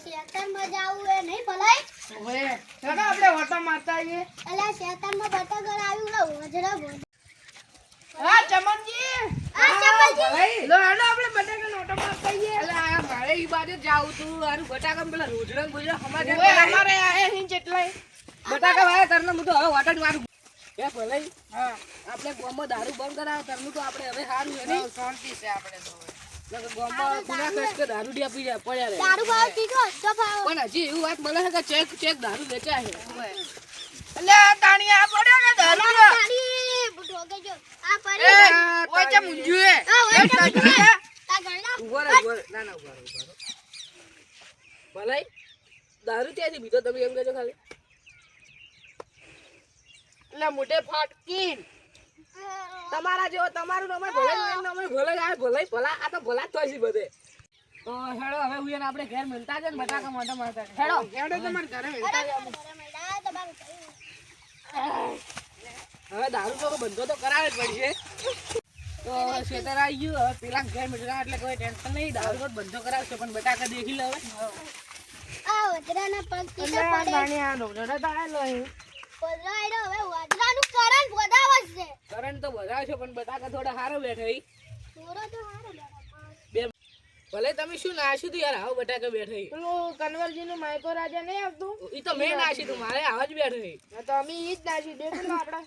શેતાનમાં જાવું એ નહીં ભલાઈ હવે ચાલો આપણે ઓટો મારતા આવીએ. અલા શેતાનમાં બટાકા આવ્યું લો વજરા બોલ હા ચમનજી ચમનજી લો હાલો આપણે બટાકાનો ઓટો મારતા આવીએ. એટલે આ મારે ઈ બાજુ જાવું તું આરું બટાકા પેલા રોજરંગ બોલ્યા સમાજ ઓય અમારે આયા અહીં જેટલાય બટાકા વાયા તરને હું તો હવે વાટણ મારું એ ભલે હા આપણે ગામમાં દારૂ બંધ કરાવ તરનું તો આપણે હવે સારું છે ને શાંતિ છે આપણે તો નકર ગામમાં ગુના કસ કે દારૂ ડિયા પી જાય પડ્યા રહે દારૂ ભાવ પીધો તો ભાવ પણ હજી એવું વાત મળે છે કે ચેક દારૂ વેચાય છે એટલે તાણી આ પડ્યો કે દારૂ નો તારી ઠોકે જો આ એ પડી ઓય ચમ ઊંજ્યું હે ઓય ચમ ઊંજ્યું હે. તા ગણના ઉભો ના ના ઉભો ભલે દારૂ ત્યાંથી પીધો તમે એમ કહેજો ખાલી એટલે મોટે ફાટકીન તમારા જેવો તમારું નામ ભલે એનું નામ ભલે આ ભલે ભલા આ તો ભલા જ થાય છે બધે તો હેડો હવે ઉયન આપણે ઘેર મળતા છે ને બટાકા મોટા મળતા છે હેડો હેડો તમારે ઘરે વેચતા જાવ. હવે દારૂ તો બંધો તો કરાવે જ પડશે તો શેતર આવી ગયું હવે પેલા ઘેર મળતા એટલે કોઈ ટેન્શન નહીં દારૂ તો બંધો કરાવશે પણ બટાકા દેખી લે હવે આ વજરાના પગ એટલે પીછે આ પડે તાણી આ રોજડા તાળેલો હે. વજરાયડો હવે વજરાનું કરંટ વધારે છે કરંટ તો વધારે છે પણ બટાકા થોડા સારો બેઠા ઈ. પૂરો તો હારો બેઠો બે ભલે તમે શું નાખ્યું તું યાર આવો બટાકા બેઠા ઈ. પેલું કન્વરજીનું માઇકો રાજા નહીં આવતું ઈ તો મેં નાખ્યું તું મારે આવા જ બેઠા ઈ. હા તો અમે ઈ જ નાખી દે પેલું આપડા